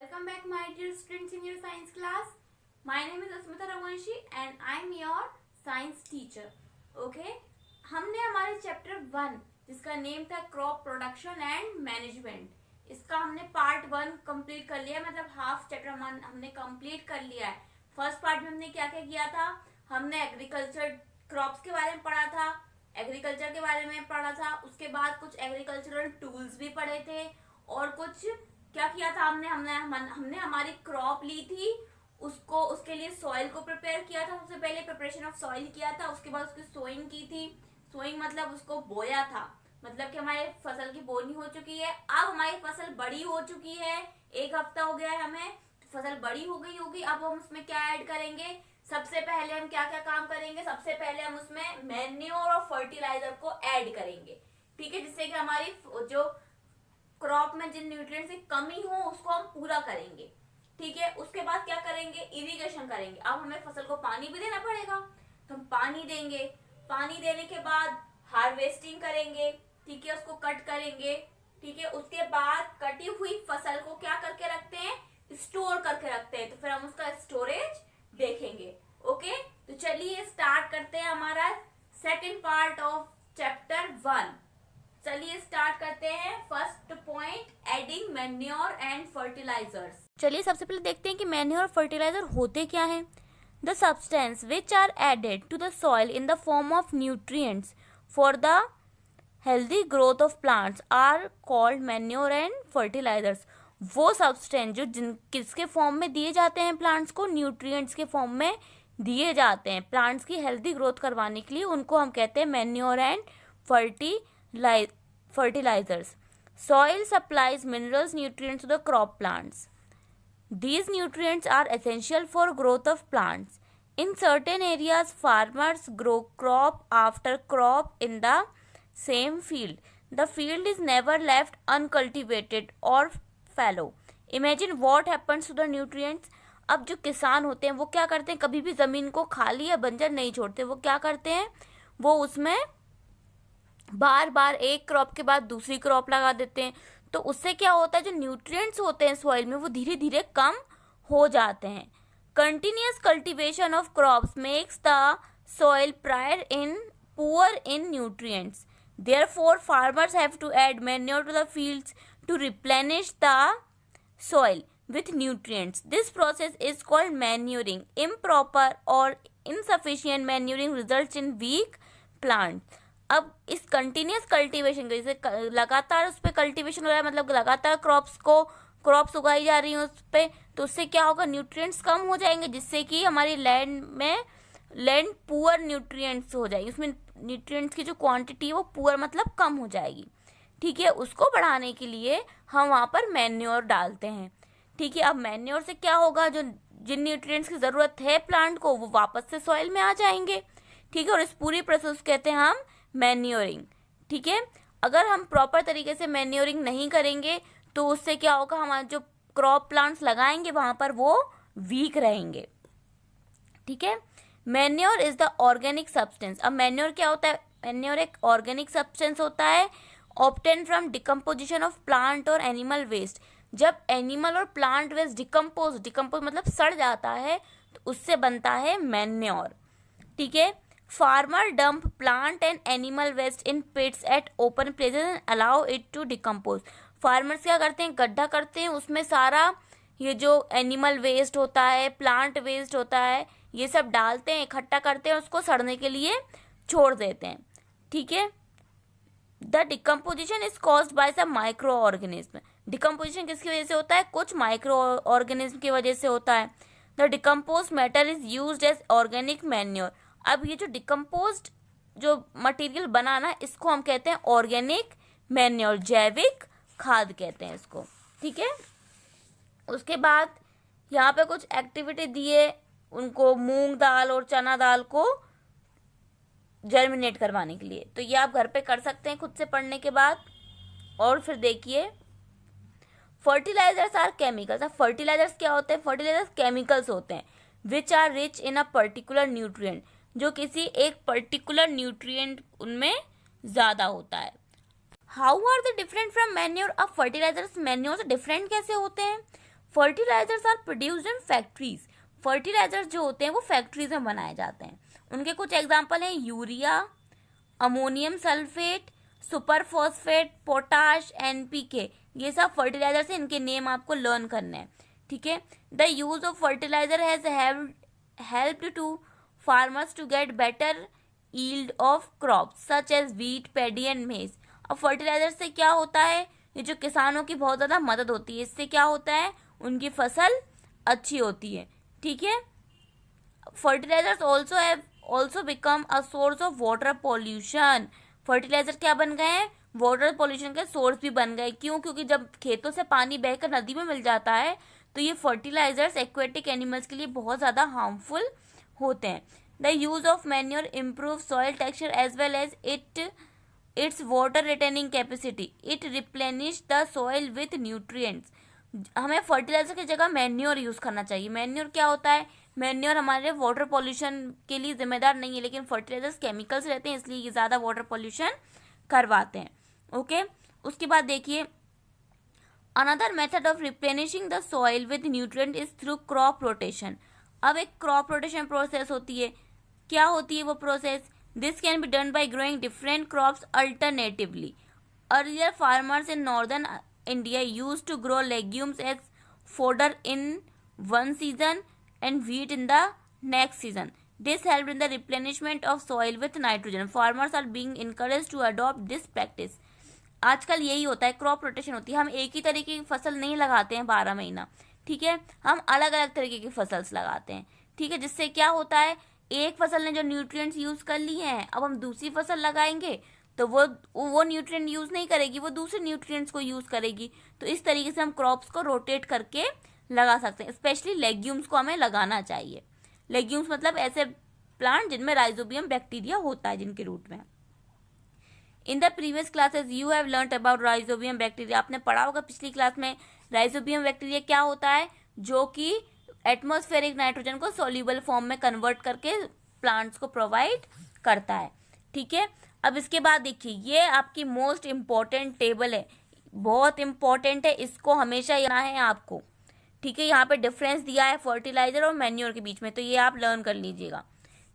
Welcome back my dear students in your science class. My name is Asmita Raghuvanshi and I am your science teacher. Okay? हमने हमारे chapter 1 जिसका name था crop production and management, इसका हमने part 1 complete कर लिया, मतलब half chapter हमने कंप्लीट कर लिया है। फर्स्ट पार्ट में हमने क्या क्या किया था, हमने एग्रीकल्चर क्रॉप्स के बारे में पढ़ा था, एग्रीकल्चर के बारे में पढ़ा था, उसके बाद कुछ एग्रीकल्चरल टूल्स भी पढ़े थे और कुछ क्या किया था हमने हमने हमने हमारी क्रॉप ली थी, उसको उसके लिए सॉइल को प्रिपेयर किया था। सबसे पहले प्रिपरेशन ऑफ सॉइल किया था, उसके बाद उसकी सोइंग की थी। सोइंग मतलब उसको बोया था, मतलब कि हमारी फसल की बोनी हो चुकी है। अब हमारी फसल बड़ी हो चुकी है, 1 हफ्ता हो गया है हमें, फसल बड़ी हो गई होगी। अब हम उसमें क्या ऐड करेंगे, सबसे पहले हम क्या क्या काम करेंगे, सबसे पहले हम उसमें मैन्योर और फर्टिलाइजर को ऐड करेंगे। ठीक है, जिससे कि हमारी जो क्रॉप में जिन न्यूट्रिएंट्स की कमी हो उसको हम पूरा करेंगे। ठीक है, उसके बाद क्या करेंगे, इरिगेशन करेंगे। अब हमें फसल को पानी भी देना पड़ेगा, तो हम पानी देंगे। पानी देने के बाद हार्वेस्टिंग करेंगे, ठीक है, उसको कट करेंगे। ठीक है, उसके बाद कटी हुई फसल को क्या करके रखते हैं, स्टोर करके रखते हैं, तो फिर हम उसका स्टोरेज देखेंगे। ओके, तो चलिए स्टार्ट करते हैं हमारा सेकेंड पार्ट ऑफ चैप्टर 1। चलिए स्टार्ट करते हैं। First point, adding manure and fertilisers. चलिए सबसे पहले देखते हैं कि मैन्योर और फर्टिलाइजर होते क्या हैं। The substance which are added to the soil in the form of nutrients for the healthy growth of plants are called manure and fertilisers. वो सब्सटेंस जो किसके फॉर्म में दिए जाते हैं, प्लांट्स को न्यूट्रिएंट्स के फॉर्म में दिए जाते हैं प्लांट्स की हेल्दी ग्रोथ करवाने के लिए, उनको हम कहते हैं manure and fertilizers. Soil supplies minerals, nutrients to the crop plants. These nutrients are essential for growth of plants. In certain areas, farmers grow crop after crop in the same field. The field is never left uncultivated or fallow. Imagine what happens to the nutrients. अब जो किसान होते हैं वो क्या करते हैं, कभी भी जमीन को खाली या बंजर नहीं छोड़ते। वो क्या करते हैं, वो उसमें बार बार एक क्रॉप के बाद दूसरी क्रॉप लगा देते हैं। तो उससे क्या होता है, जो न्यूट्रिएंट्स होते हैं सॉइल में वो धीरे धीरे कम हो जाते हैं। Continuous cultivation of crops makes the soil poor in nutrients. Therefore farmers have to add manure to the fields to replenish the soil with nutrients. This process is called manuring. Improper or insufficient manuring results in weak plants. अब इस continuous cultivation, जैसे लगातार उस पर cultivation हो रहा है, मतलब लगातार क्रॉप्स उगाई जा रही हैं उस पर, तो उससे क्या होगा, न्यूट्रिएंट्स कम हो जाएंगे, जिससे कि हमारी लैंड पुअर न्यूट्रिएंट्स हो जाएगी, उसमें न्यूट्रिएंट्स की जो क्वांटिटी है वो पुअर मतलब कम हो जाएगी। ठीक है, उसको बढ़ाने के लिए हम वहाँ पर मैन्योर डालते हैं। ठीक है, अब मैन्योर से क्या होगा, जो जिन न्यूट्रिएंट्स की ज़रूरत है प्लांट को वो वापस से सॉइल में आ जाएंगे। ठीक है, और इस पूरी प्रोसेस कहते हैं हम मैन्योरिंग। ठीक है, अगर हम प्रॉपर तरीके से मैन्योरिंग नहीं करेंगे तो उससे क्या होगा, हमारे जो क्रॉप प्लांट्स लगाएंगे वहाँ पर वो वीक रहेंगे। ठीक है, manure is the organic substance. अब मैन्योर क्या होता है, मैन्योर एक ऑर्गेनिक सब्सटेंस होता है obtain from decomposition of plant और एनिमल वेस्ट। जब एनिमल और प्लांट वेस्ट डिकम्पोज मतलब सड़ जाता है तो उससे बनता है मैन्योर। ठीक है, farmer dump plant and animal waste in pits at open places and allow it to decompose. Farmers क्या करते हैं, गड्ढा करते हैं, उसमें सारा ये जो एनिमल वेस्ट होता है, प्लांट वेस्ट होता है, ये सब डालते हैं, इकट्ठा करते हैं, उसको सड़ने के लिए छोड़ देते हैं। ठीक है, the decomposition is caused by some micro organism. Decomposition किसकी वजह से होता है, कुछ माइक्रो ऑर्गेनिज्म की वजह से होता है। The decompose matter is used as organic manure. अब ये जो डिकम्पोज्ड जो मटेरियल बना ना, इसको हम कहते हैं ऑर्गेनिक मैन्योर, जैविक खाद कहते हैं इसको। ठीक है, उसके बाद यहाँ पे कुछ एक्टिविटी दिए उनको, मूंग दाल और चना दाल को जर्मिनेट करवाने के लिए, तो ये आप घर पे कर सकते हैं खुद से पढ़ने के बाद। और फिर देखिए, फर्टिलाइजर्स आर केमिकल्स। अब फर्टिलाइजर्स क्या होते हैं, फर्टिलाइजर्स केमिकल्स होते हैं which are rich in a particular nutrient, जो किसी एक पर्टिकुलर न्यूट्रिएंट उनमें ज़्यादा होता है। How are they different from manure. अब फर्टिलाइजर्स मैन्योर से डिफरेंट कैसे होते हैं, fertilisers are produced in factories, fertilisers जो होते हैं वो फैक्ट्रीज में बनाए जाते हैं। उनके कुछ एग्जाम्पल हैं urea, ammonium sulphate, super phosphate, potash, NPK, ये सब फर्टिलाइजर्स हैं, इनके नेम आपको लर्न करने हैं, ठीक है। The use of fertiliser has helped to farmers to get better yield of crops such as wheat, paddy and maize. अब फर्टिलाइजर से क्या होता है, ये जो किसानों की बहुत ज़्यादा मदद होती है, इससे क्या होता है, उनकी फसल अच्छी होती है, ठीक है। Fertilisers also become a source of water pollution, fertiliser क्या बन गए हैं, वाटर पॉल्यूशन के सोर्स भी बन गए। क्यों? क्योंकि जब खेतों से पानी बहकर नदी में मिल जाता है तो ये फर्टिलाइजर्स एक्वेटिक एनिमल्स के लिए बहुत ज़्यादा हार्मफुल होते हैं। The use of manure improve soil texture as well as its water retaining capacity, it replenish the soil with nutrients. हमें फर्टिलाइजर की जगह मैन्योर यूज़ करना चाहिए। मैन्योर क्या होता है, मैन्योर हमारे वाटर पॉल्यूशन के लिए जिम्मेदार नहीं है, लेकिन फर्टिलाइजर्स केमिकल्स रहते हैं इसलिए ये ज़्यादा वाटर पॉल्यूशन करवाते हैं, ओके। उसके बाद देखिए, another method of replenishing the soil with nutrient is through crop rotation. अब एक क्रॉप रोटेशन प्रोसेस होती है, क्या होती है वो process, this can be done by growing different crops alternatively. Earlier farmers in northern India used to grow legumes as fodder in one season and wheat in the next season. This helped in the replenishment of soil with nitrogen. Farmers are being encouraged to adopt this practice. आजकल यही होता है, crop rotation होती है। हम एक ही तरीके की फसल नहीं लगाते हैं 12 महीना, ठीक है, हम अलग अलग तरीके की फसल लगाते हैं, ठीक है। जिससे क्या होता है, एक फसल ने जो न्यूट्रिएंट्स यूज़ कर लिए हैं, अब हम दूसरी फसल लगाएंगे तो वो न्यूट्रिएंट यूज़ नहीं करेगी, वो दूसरे न्यूट्रिएंट्स को यूज़ करेगी। तो इस तरीके से हम क्रॉप्स को रोटेट करके लगा सकते हैं। स्पेशली लेग्यूम्स को हमें लगाना चाहिए। लेग्यूम्स मतलब ऐसे प्लांट जिनमें राइजोबियम बैक्टीरिया होता है, जिनके रूट में। In the previous classes you have learned about rhizobium bacteria. आपने पढ़ा होगा पिछली क्लास में राइजोबियम बैक्टीरिया क्या होता है, जो कि एटमॉस्फेरिक नाइट्रोजन को सॉल्यूबल फॉर्म में कन्वर्ट करके प्लांट्स को प्रोवाइड करता है, ठीक है। अब इसके बाद देखिए, ये आपकी मोस्ट इम्पॉर्टेंट टेबल है, बहुत इंपॉर्टेंट है, इसको हमेशा याद है आपको, ठीक है। यहाँ पे डिफरेंस दिया है फर्टिलाइजर और मैन्योर के बीच में, तो ये आप लर्न कर लीजिएगा,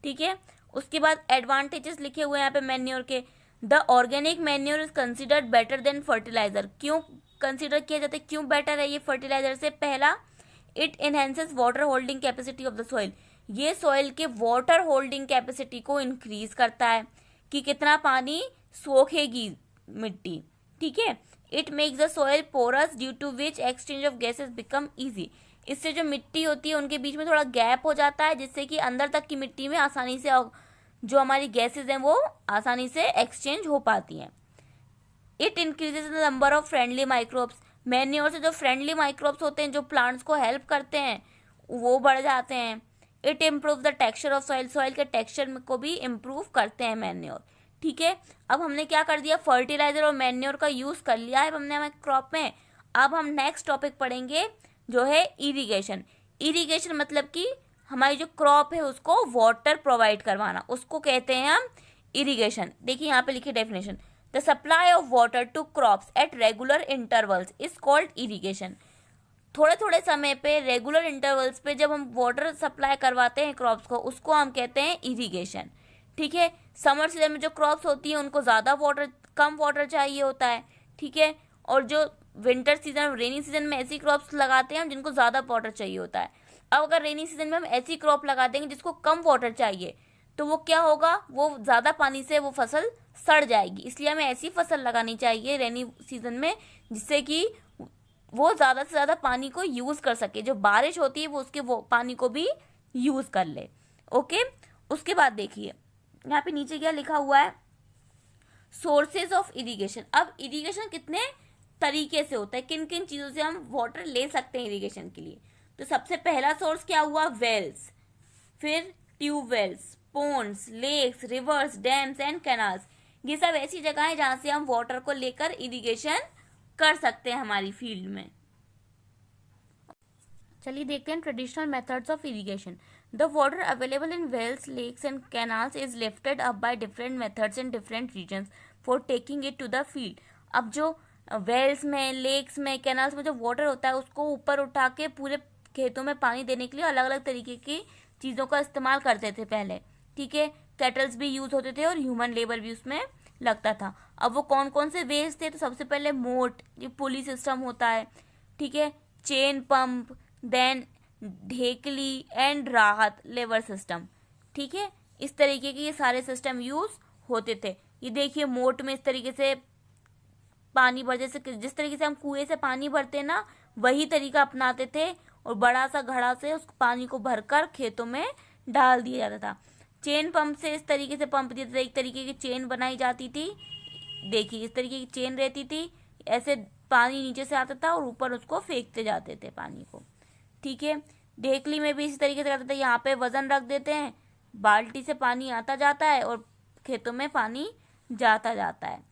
ठीक है। उसके बाद एडवांटेजेस लिखे हुए हैं यहाँ पे मैन्योर के। The organic manure is considered better than fertiliser. क्यों कंसिडर किया जाता है, क्यों बेटर है ये फर्टिलाइजर से? पहला, it enhances water holding capacity of the soil. ये सॉइल के वाटर होल्डिंग कैपेसिटी को इंक्रीज करता है कि कितना पानी सोखेगी मिट्टी, ठीक है। It makes the soil porous due to which exchange of gases become easy. इससे जो मिट्टी होती है उनके बीच में थोड़ा गैप हो जाता है, जिससे कि अंदर तक की मिट्टी में आसानी से जो हमारी गैसेज हैं वो आसानी से एक्सचेंज हो पाती हैं। It increases the number of friendly microbes. Manure से जो फ्रेंडली माइक्रोब्स होते हैं, जो प्लांट्स को हेल्प करते हैं, वो बढ़ जाते हैं। It improve the texture of soil. Soil के टेक्सचर को भी इम्प्रूव करते हैं मैन्योर, ठीक है। अब हमने क्या कर दिया, फर्टिलाइजर और मैन्योर का यूज़ कर लिया है हमने हमारे क्रॉप में। अब हम नेक्स्ट टॉपिक पढ़ेंगे जो है इरिगेशन। इरिगेशन मतलब कि हमारी जो क्रॉप है उसको वाटर प्रोवाइड करवाना, उसको कहते हैं हम इरिगेशन। देखिए यहाँ पे लिखिए definition, the supply of water to crops at regular intervals is called irrigation. थोड़े थोड़े समय पे रेगुलर इंटरवल्स पे जब हम वाटर सप्लाई करवाते हैं क्रॉप्स को, उसको हम कहते हैं इरिगेशन, ठीक है। समर सीजन में जो क्रॉप्स होती हैं उनको ज़्यादा वाटर, कम वाटर चाहिए होता है, ठीक है। और जो विंटर सीजन, रेनी सीजन में ऐसी क्रॉप्स लगाते हैं हम जिनको ज़्यादा वाटर चाहिए होता है। अब अगर रेनी सीजन में हम ऐसी क्रॉप लगा देंगे जिसको कम वाटर चाहिए, तो वो क्या होगा, वो ज़्यादा पानी से वो फसल सड़ जाएगी। इसलिए हमें ऐसी फसल लगानी चाहिए रेनी सीजन में जिससे कि वो ज़्यादा से ज़्यादा पानी को यूज़ कर सके, जो बारिश होती है वो उसके वो पानी को भी यूज़ कर ले, ओके। उसके बाद देखिए यहाँ पे नीचे क्या लिखा हुआ है, सोर्सेज ऑफ इरिगेशन। अब इरिगेशन कितने तरीके से होता है, किन किन चीज़ों से हम वाटर ले सकते हैं इरिगेशन के लिए। तो सबसे पहला सोर्स क्या हुआ, वेल्स, फिर tubewells, ponds, lakes, rivers, dams and canals. ये सब ऐसी जगह है जहाँ से हम वाटर को लेकर इरिगेशन कर सकते हैं हमारी फील्ड में। चलिए देखते हैं traditional methods of irrigation. The water available in wells, lakes and canals is lifted up by different methods in different regions for taking it to the field. अब जो वेल्स में, लेक्स में, कैनाल्स में जो वाटर होता है उसको ऊपर उठा के पूरे खेतों में पानी देने के लिए अलग अलग तरीके की चीज़ों का इस्तेमाल करते थे पहले, ठीक है। कैटल्स भी यूज़ होते थे और ह्यूमन लेबर भी उसमें लगता था। अब वो कौन कौन से वेज थे, तो सबसे पहले मोट, ये पुली सिस्टम होता है, ठीक है, चेन पंप, देन ढेकली एंड राहत लेवर सिस्टम, ठीक है। इस तरीके के ये सारे सिस्टम यूज़ होते थे। ये देखिए मोट में इस तरीके से पानी भर, जैसे जिस तरीके से हम कुएं से पानी भरते हैं ना, वही तरीका अपनाते थे और बड़ा सा घड़ा से उस पानी को भरकर खेतों में डाल दिया जाता था। चेन पंप से इस तरीके से पंप दिया था, एक तरीके की चेन बनाई जाती थी, देखिए इस तरीके की चेन रहती थी, ऐसे पानी नीचे से आता था और ऊपर उसको फेंकते जाते थे पानी को, ठीक है। ढेकली में भी इसी तरीके से करते थे, यहाँ पे वजन रख देते हैं, बाल्टी से पानी आता जाता है और खेतों में पानी जाता जाता है,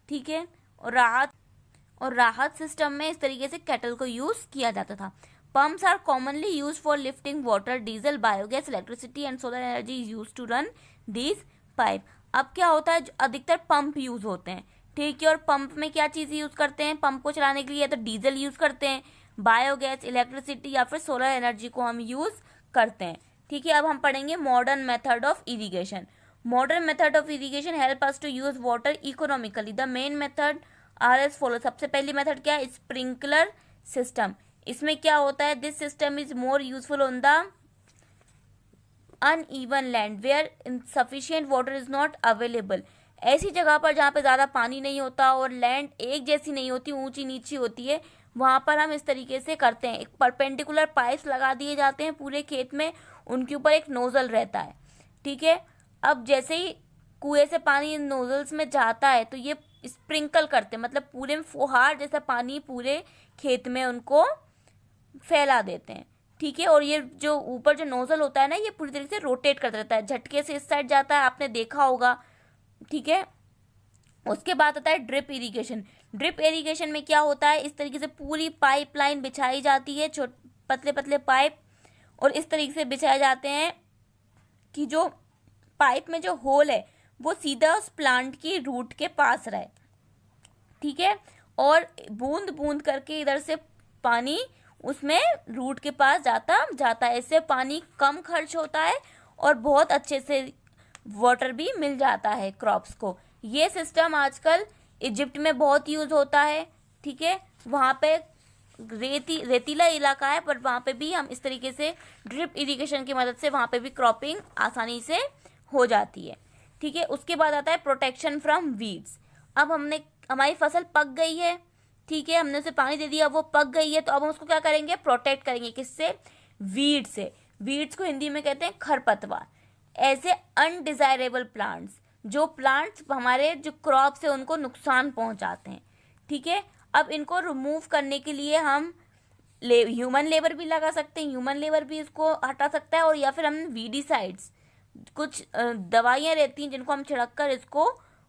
ठीक है। और राहत सिस्टम में इस तरीके से केटल को यूज किया जाता था। Pumps are commonly use for lifting water, diesel, biogas, electricity and solar energy use to run these pipe. अब क्या होता है, अधिकतर पंप यूज होते हैं, ठीक है। और पंप में क्या चीज़ यूज करते हैं, पंप को चलाने के लिए तो डीजल यूज करते हैं, बायोगैस, इलेक्ट्रिसिटी या फिर सोलर एनर्जी को हम यूज करते हैं, ठीक है। अब हम पढ़ेंगे modern method of irrigation. Modern method of irrigation help us to use water economically. The main method are as follow. सबसे पहली मेथड क्या है, स्प्रिंकलर सिस्टम। इसमें क्या होता है, this system is more useful on the uneven land where sufficient water is not available. ऐसी जगह पर जहाँ पे ज़्यादा पानी नहीं होता और लैंड एक जैसी नहीं होती, ऊंची नीची होती है, वहाँ पर हम इस तरीके से करते हैं। एक परपेंडिकुलर पाइप्स लगा दिए जाते हैं पूरे खेत में, उनके ऊपर एक नोजल रहता है, ठीक है। अब जैसे ही कुएं से पानी इन नोजल्स में जाता है तो ये स्प्रिंकल करते हैं, मतलब पूरे में फुहार जैसा पानी पूरे खेत में उनको फैला देते हैं, ठीक है। और ये जो ऊपर जो नोजल होता है ना, ये पूरी तरीके से रोटेट करता रहता है, झटके से इस साइड जाता है, आपने देखा होगा, ठीक है। उसके बाद आता है ड्रिप इरिगेशन। ड्रिप इरिगेशन में क्या होता है, इस तरीके से पूरी पाइपलाइन बिछाई जाती है, पतले पतले पाइप, और इस तरीके से बिछाए जाते हैं कि जो पाइप में जो होल है वो सीधा उस प्लांट की रूट के पास रहे, ठीक है। और बूंद बूंद करके इधर से पानी उसमें रूट के पास जाता है। इससे पानी कम खर्च होता है और बहुत अच्छे से वाटर भी मिल जाता है क्रॉप्स को। ये सिस्टम आजकल इजिप्ट में बहुत यूज होता है, ठीक है। वहाँ पे रेतीला इलाका है, पर वहाँ पे भी हम इस तरीके से ड्रिप इरिगेशन की मदद से वहाँ पे भी क्रॉपिंग आसानी से हो जाती है, ठीक है। उसके बाद आता है प्रोटेक्शन फ्रॉम वीड्स। अब हमारी फसल पक गई है, ठीक है, हमने उसे पानी दे दिया, वो पक गई है, तो अब हम उसको क्या करेंगे, प्रोटेक्ट करेंगे। किससे, वीड से। वीड्स को हिंदी में कहते हैं खरपतवार। ऐसे अनडिजायरेबल प्लांट्स, जो प्लांट्स हमारे जो क्रॉप्स है उनको नुकसान पहुंचाते हैं, ठीक है। अब इनको रिमूव करने के लिए हम ह्यूमन लेबर भी लगा सकते हैं, ह्यूमन लेबर भी इसको हटा सकता है, और या फिर हम वीडीसाइड्स, कुछ दवाइयाँ रहती हैं जिनको हम छिड़क कर इसको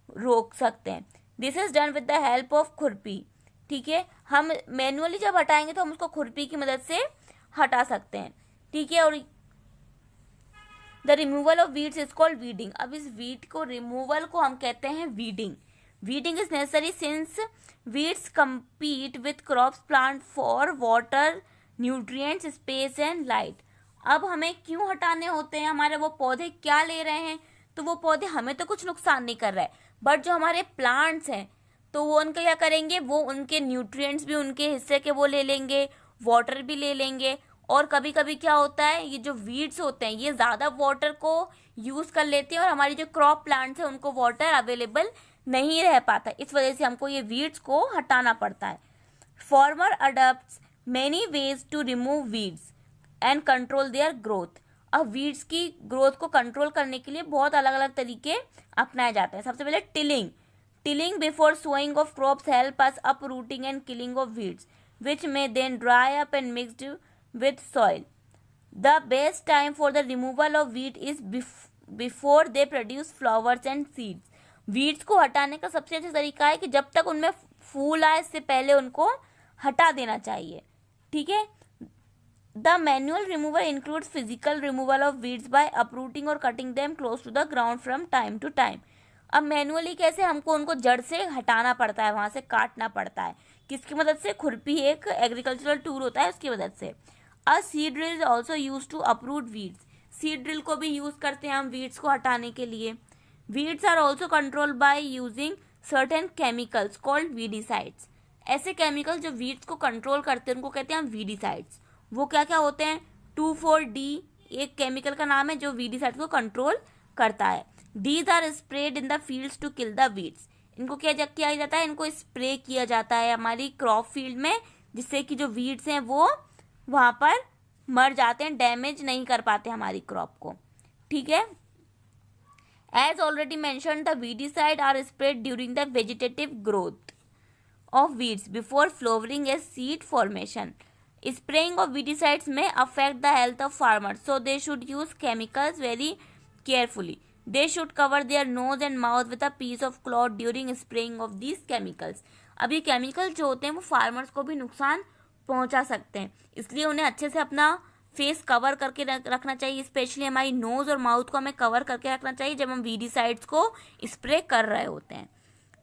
रोक सकते हैं। This is done with the help of खुरपी, ठीक है। हम मैनुअली जब हटाएंगे तो हम उसको खुरपी की मदद से हटा सकते हैं, ठीक है। और the removal of weeds is called weeding. अब इस वीड को रिमूवल को हम कहते हैं weeding. Weeding is necessary since weeds compete with crops plant for water, nutrients, space and light. अब हमें क्यों हटाने होते हैं, हमारे वो पौधे क्या ले रहे हैं, तो वो पौधे हमें तो कुछ नुकसान नहीं कर रहे हैं, बट जो हमारे प्लांट्स हैं तो वो उनका क्या करेंगे, वो उनके न्यूट्रिएंट्स भी उनके हिस्से के वो ले लेंगे, वाटर भी ले लेंगे। और कभी कभी क्या होता है, ये जो वीड्स होते हैं ये ज़्यादा वाटर को यूज़ कर लेते हैं और हमारी जो क्रॉप प्लांट्स हैं उनको वाटर अवेलेबल नहीं रह पाता, इस वजह से हमको ये वीड्स को हटाना पड़ता है। Farmer adopts many ways to remove weeds and control their growth. अब वीड्स की ग्रोथ को कंट्रोल करने के लिए बहुत अलग अलग तरीके अपनाए जाते हैं। सबसे पहले tilling before sowing of crops help us uprooting and killing of weeds which may then dry up and mixed with soil. The best time for the removal of weed is before they produce flowers and seeds. Weeds को हटाने का सबसे अच्छा तरीका है कि जब तक उनमें फूल आए इससे पहले उनको हटा देना चाहिए, ठीक है। The manual removal includes physical removal of weeds by uprooting और cutting them close to the ground from time to time. अब मैनुअली कैसे, हमको उनको जड़ से हटाना पड़ता है, वहाँ से काटना पड़ता है, किसकी मदद से, खुरपी एक एग्रीकल्चरल टूल होता है उसकी मदद से। A seed drill is also use to uproot weeds, seed drill को भी यूज करते हैं हम वीड्स को हटाने के लिए। Weeds are also control by using certain chemicals called weedicides, ऐसे केमिकल्स जो वीड्स को कंट्रोल करते हैं उनको कहते हैं हम वीडीसाइड्स। वो क्या क्या होते हैं, 2,4-D एक केमिकल का नाम है जो वीडीसाइड्स को कंट्रोल करता है। These are sprayed in the fields to kill the weeds, इनको किया जाता है, इनको स्प्रे किया जाता है हमारी क्रॉप फील्ड में, जिससे कि जो वीड्स हैं वो वहाँ पर मर जाते हैं, डैमेज नहीं कर पाते हमारी क्रॉप को, ठीक है। As already mentioned, the weedicide are sprayed during the vegetative growth of weeds before flowering as seed formation. Spraying of weedicides may affect the health of farmers, so they should use chemicals very carefully. They should cover their nose and mouth with a piece of cloth during spraying of these chemicals. अब ये chemical जो होते हैं वो farmers को भी नुकसान पहुंचा सकते हैं, इसलिए उन्हें अच्छे से अपना फेस कवर करके रखना चाहिए, स्पेशली हमारी नोज और माउथ को हमें कवर करके रखना चाहिए जब हम वीडीसाइड्स को स्प्रे कर रहे होते हैं,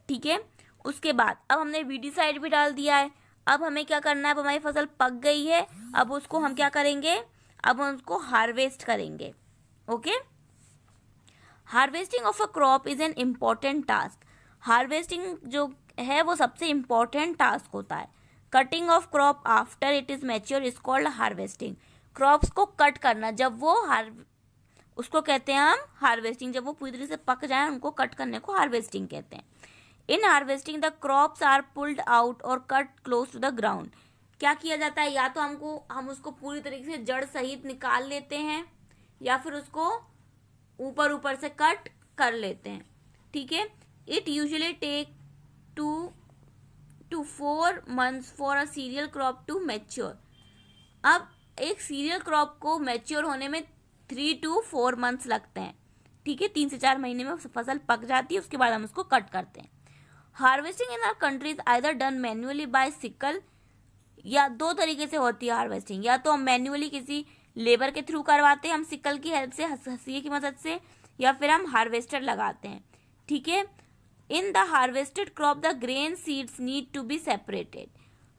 ठीक है। उसके बाद अब हमने वीडीसाइड भी डाल दिया है, अब हमें क्या करना है, अब हमारी फसल पक गई है, अब उसको हम क्या करेंगे, अब हम उसको हार्वेस्ट करेंगे, okay. Harvesting of a crop is an important task, harvesting जो है वो सबसे इम्पॉर्टेंट टास्क होता है। Cutting of crop after it is mature is called harvesting, crops को कट करना जब वो उसको कहते हैं हम हार्वेस्टिंग, जब वो पूरी तरीके से पक जाए उनको कट करने को हार्वेस्टिंग कहते हैं। In harvesting the crops are pulled out और cut close to the ground, क्या किया जाता है, या तो हम उसको पूरी तरीके से जड़ सहित निकाल लेते हैं या फिर उसको ऊपर से कट कर लेते हैं, ठीक है। It usually take 2 to 4 months for a cereal crop to mature, अब एक सीरियल क्रॉप को मैच्योर होने में 3 to 4 months लगते हैं, ठीक है, 3 से 4 महीने में फसल पक जाती है, उसके बाद हम उसको कट करते हैं। Harvesting in our country is either done manually by sickle, या दो तरीके से होती है हार्वेस्टिंग, या तो हम मैन्युअली किसी लेबर के थ्रू करवाते हैं हम सिकल की हेल्प से, हंसिए की मदद से, या फिर हम हार्वेस्टर लगाते हैं, ठीक है। In the harvested crop the grain seeds need to be separated,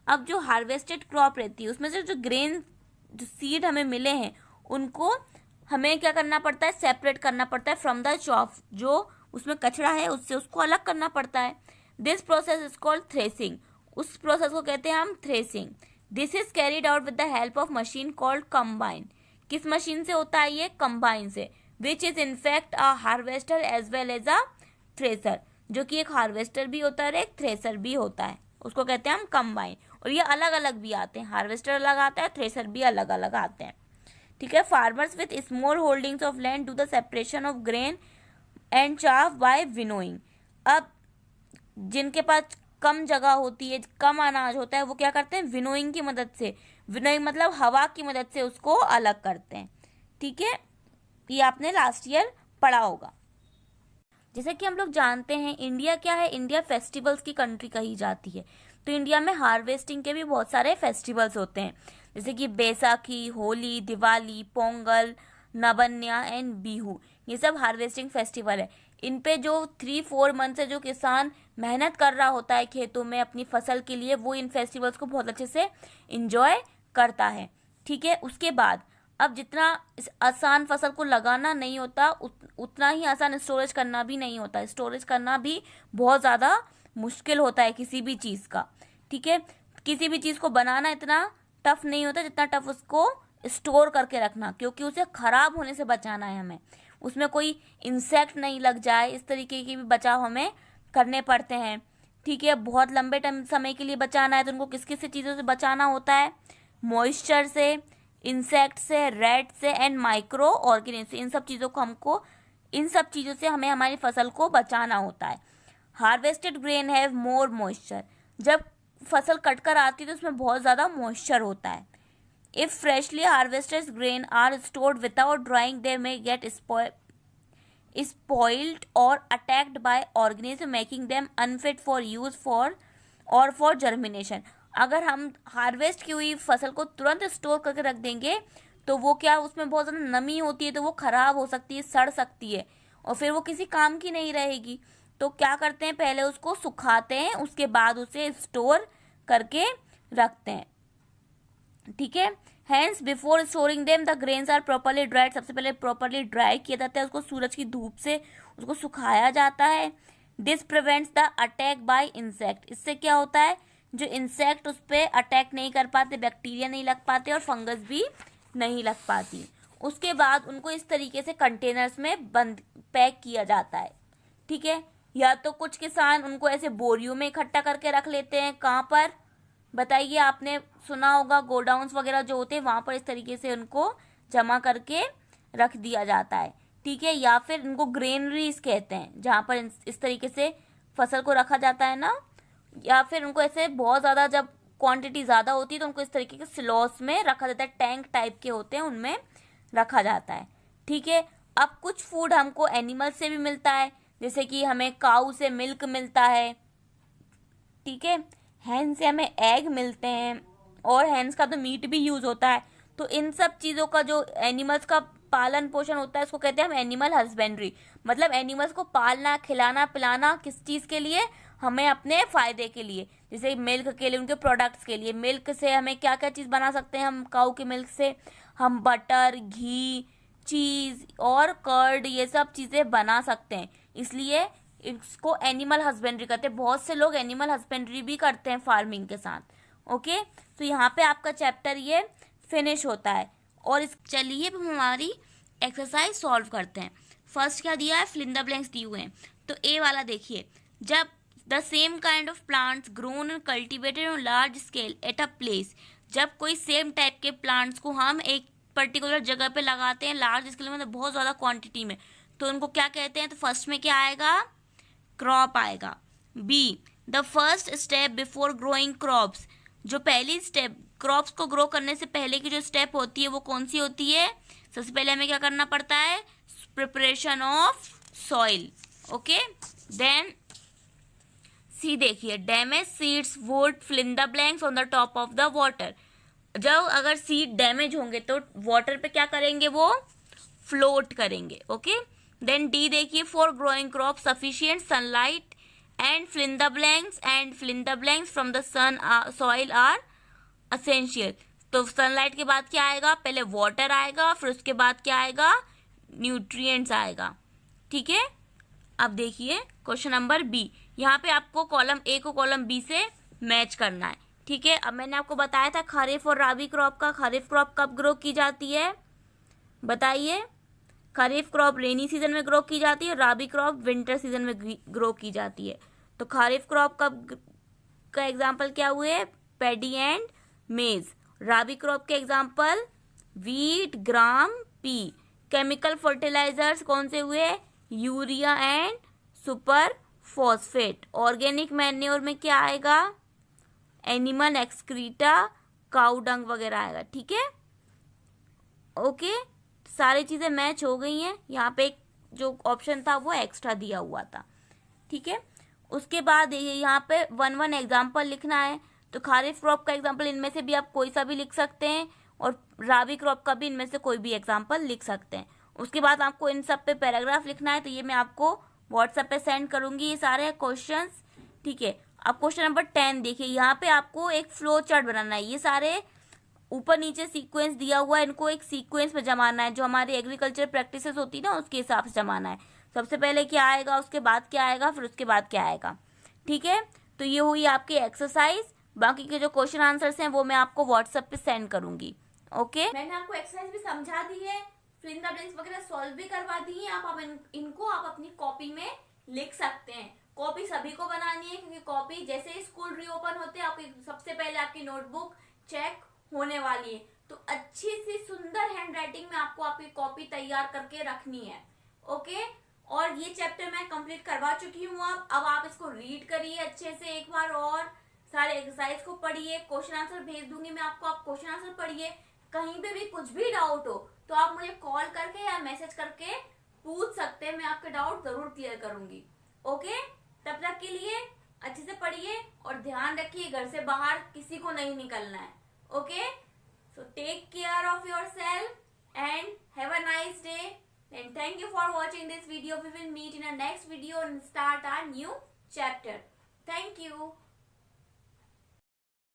अब जो हार्वेस्टेड क्रॉप रहती है उसमें से जो ग्रेन जो सीड हमें मिले हैं उनको हमें क्या करना पड़ता है, सेपरेट करना पड़ता है फ्रॉम द चॉफ, जो उसमें कचरा है उससे उसको अलग करना पड़ता है। This process is called threshing, उस प्रोसेस को कहते हैं हम threshing. This is carried out with the help of machine called combine, किस मशीन से होता है ये, कंबाइन से, which is in fact a harvester as well as a thresher, जो कि एक हार्वेस्टर भी होता है और एक थ्रेसर भी होता है, उसको कहते हैं हम कंबाइन। और ये अलग अलग भी आते हैं, हार्वेस्टर अलग आता है, थ्रेसर भी अलग अलग आते हैं, ठीक है। Farmers with small holdings of land do the separation of grain and chaff by winnowing, अब जिनके पास कम जगह होती है, कम अनाज होता है, वो क्या करते हैं, विनोइंग की मदद से, विनोइंग मतलब हवा की मदद से उसको अलग करते हैं, ठीक है। ये आपने लास्ट ईयर पढ़ा होगा। जैसे कि हम लोग जानते हैं इंडिया क्या है, इंडिया फेस्टिवल्स की कंट्री कही जाती है, तो इंडिया में हार्वेस्टिंग के भी बहुत सारे फेस्टिवल्स होते हैं, जैसे कि बैसाखी, होली, दिवाली, पोंगल, नबन्या एंड बिहू, ये सब हार्वेस्टिंग फेस्टिवल है। इन पे जो 3-4 मंथ से जो किसान मेहनत कर रहा होता है खेतों में अपनी फसल के लिए, वो इन फेस्टिवल्स को बहुत अच्छे से इंजॉय करता है, ठीक है। उसके बाद अब जितना आसान फसल को लगाना नहीं होता उतना ही आसान स्टोरेज करना भी नहीं होता, स्टोरेज करना भी बहुत ज़्यादा मुश्किल होता है किसी भी चीज़ का, ठीक है। किसी भी चीज़ को बनाना इतना टफ नहीं होता जितना टफ उसको स्टोर करके रखना, क्योंकि उसे खराब होने से बचाना है हमें, उसमें कोई इंसेक्ट नहीं लग जाए, इस तरीके के भी बचाव हमें करने पड़ते हैं, ठीक है। बहुत लंबे टाइम समय के लिए बचाना है तो उनको किस किस चीज़ों से बचाना होता है, मॉइस्चर से, इंसेक्ट से, रेड से एंड माइक्रो ऑर्गेनिज्म से, इन सब चीज़ों से हमें हमारी फसल को बचाना होता है। Harvested grain have more moisture, जब फसल कटकर आती है तो उसमें बहुत ज़्यादा मॉइस्चर होता है। If freshly harvested grain are stored without drying they may get spoiled or attacked by organism making them unfit for use for germination, अगर हम हार्वेस्ट की हुई फसल को तुरंत स्टोर करके रख देंगे तो वो क्या, उसमें बहुत ज़्यादा नमी होती है तो वो ख़राब हो सकती है, सड़ सकती है, और फिर वो किसी काम की नहीं रहेगी। तो क्या करते हैं, पहले उसको सुखाते हैं, उसके बाद उसे स्टोर करके रखते हैं। ठीक है, hence before storing them the grains are properly dried. सबसे पहले प्रॉपरली ड्राई किया जाता है, उसको सूरज की धूप से उसको सुखाया जाता है। This prevents the attack by insect. इससे क्या होता है, जो इंसेक्ट उस पर अटैक नहीं कर पाते, बैक्टीरिया नहीं लग पाते और फंगस भी नहीं लग पाती। उसके बाद उनको इस तरीके से कंटेनर्स में बंद पैक किया जाता है। ठीक है, या तो कुछ किसान उनको ऐसे बोरियों में इकट्ठा करके रख लेते हैं। कहाँ पर बताइए, आपने सुना होगा गोडाउन्स वगैरह जो होते हैं वहाँ पर इस तरीके से उनको जमा करके रख दिया जाता है। ठीक है, या फिर इनको ग्रेनरीज कहते हैं, जहाँ पर इस तरीके से फसल को रखा जाता है ना। या फिर उनको ऐसे बहुत ज़्यादा जब क्वांटिटी ज़्यादा होती है तो उनको इस तरीके के स्लॉस में रखा जाता है, टैंक टाइप के होते हैं उनमें रखा जाता है। ठीक है, अब कुछ फूड हमको एनिमल से भी मिलता है, जैसे कि हमें काऊ से मिल्क मिलता है। ठीक है, हैन से हमें एग मिलते हैं और हैंस का तो मीट भी यूज़ होता है। तो इन सब चीज़ों का जो एनिमल्स का पालन पोषण होता है उसको कहते हैं हम एनिमल हस्बेंड्री। मतलब एनिमल्स को पालना, खिलाना, पिलाना किस चीज़ के लिए, हमें अपने फ़ायदे के लिए। जैसे मिल्क के लिए, उनके प्रोडक्ट्स के लिए। मिल्क से हमें क्या क्या चीज़ बना सकते हैं, हम काऊ के मिल्क से हम बटर, घी, चीज़ और कर्ड, ये सब चीज़ें बना सकते हैं। इसलिए इसको एनिमल हस्बेंड्री कहते हैं। बहुत से लोग एनिमल हस्बेंड्री भी करते हैं फार्मिंग के साथ। ओके, तो यहाँ पे आपका चैप्टर ये फिनिश होता है। और इस चलिए हम हमारी एक्सरसाइज सॉल्व करते हैं। फर्स्ट क्या दिया है, फिल इन द ब्लैंक्स दिए हुए हैं। तो ए वाला देखिए, जब the same kind of plants grown and cultivated on large scale at a place. जब कोई सेम टाइप के प्लांट्स को हम एक पर्टिकुलर जगह पे लगाते हैं लार्ज स्केल में, मतलब बहुत ज़्यादा क्वांटिटी में, तो उनको क्या कहते हैं। तो फर्स्ट में क्या आएगा, क्रॉप आएगा। B, the first step before growing crops. जो पहली स्टेप क्रॉप्स को ग्रो करने से पहले की जो स्टेप होती है वो कौन सी होती है, सबसे पहले हमें क्या करना पड़ता है, preparation of soil. Okay, then see देखिए, damage seeds would fill in the blanks on the top of the water. जब अगर सीड डैमेज होंगे तो वाटर पे क्या करेंगे, वो फ्लोट करेंगे। ओके, देन डी देखिए, for growing crop sufficient sunlight and fill in the blanks and fill in the blanks from the sun soil are essential. तो सनलाइट के बाद क्या आएगा, पहले वाटर आएगा, फिर उसके बाद क्या आएगा, न्यूट्रिएंट्स आएगा। ठीक है, अब देखिए क्वेश्चन नंबर बी। यहाँ पे आपको कॉलम ए को कॉलम बी से मैच करना है। ठीक है, अब मैंने आपको बताया था खरीफ और राबी क्रॉप का। खरीफ क्रॉप कब ग्रो की जाती है बताइए, खरीफ क्रॉप रेनी सीजन में ग्रो की जाती है और राबी क्रॉप विंटर सीजन में ग्रो की जाती है। तो खरीफ क्रॉप का एग्जाम्पल क्या हुए, paddy and maize. Rabi crop के example wheat, gram, pea. Chemical fertilizers कौन से हुए, urea and super phosphate. Organic manure में क्या आएगा, एनिमल एक्सक्रीटा, काऊ डंग वगैरह आएगा। ठीक है, ओके, सारी चीज़ें मैच हो गई हैं। यहाँ पे एक जो ऑप्शन था वो एक्स्ट्रा दिया हुआ था। ठीक है, उसके बाद यहाँ पे 1-1 एग्जाम्पल लिखना है। तो खरीफ क्रॉप का एग्जाम्पल इनमें से भी आप कोई सा भी लिख सकते हैं और राबी क्रॉप का भी इनमें से कोई भी एग्जाम्पल लिख सकते हैं। उसके बाद आपको इन सब पे पैराग्राफ लिखना है। तो ये मैं आपको व्हाट्सएप पे सेंड करूँगी ये सारे क्वेश्चंस। ठीक है, अब क्वेश्चन नंबर 10 देखिए, यहाँ पे आपको एक फ्लो चार्ट बनाना है। ये सारे ऊपर नीचे सीक्वेंस दिया हुआ है, इनको एक सीक्वेंस में जमाना है, जो हमारी एग्रीकल्चर प्रैक्टिसेस होती है ना उसके हिसाब से जमाना है। सबसे पहले क्या आएगा, उसके बाद क्या आएगा, फिर उसके बाद क्या आएगा। ठीक है, तो ये हुई आपकी एक्सरसाइज। बाकी के जो क्वेश्चन आंसर्स हैं वो मैं आपको व्हाट्सएप पे सेंड करूंगी। ओके, मैंने आपको एक्सरसाइज भी समझा दी है, फिल इन द ब्लैंक्स वगैरह सॉल्व भी करवा दी है। आप इनको आप अपनी कॉपी में लिख सकते हैं। कॉपी सभी को बनानी है, क्योंकि कॉपी जैसे ही स्कूल रीओपन होते हैं आपकी सबसे पहले आपकी नोटबुक चेक होने वाली है। तो अच्छी सी सुंदर हैंडराइटिंग में आपको आपकी कॉपी तैयार करके रखनी है। ओके, और ये चैप्टर मैं कंप्लीट करवा चुकी हूँ। अब आप इसको रीड करिए अच्छे से एक बार, और सारे एक्सरसाइज को पढ़िए। क्वेश्चन आंसर भेज दूंगी मैं आपको, आप क्वेश्चन आंसर पढ़िए। कहीं पे भी कुछ भी डाउट हो तो आप मुझे कॉल करके या मैसेज करके पूछ सकते हैं, मैं आपके डाउट जरूर क्लियर करूंगी। ओके, तब तक के लिए अच्छे से पढ़िए और ध्यान रखिए घर से बाहर किसी को नहीं निकलना है। Okay, so take care of yourself and have a nice day. Then thank you for watching this video. We will meet in our next video and start our new chapter. Thank you.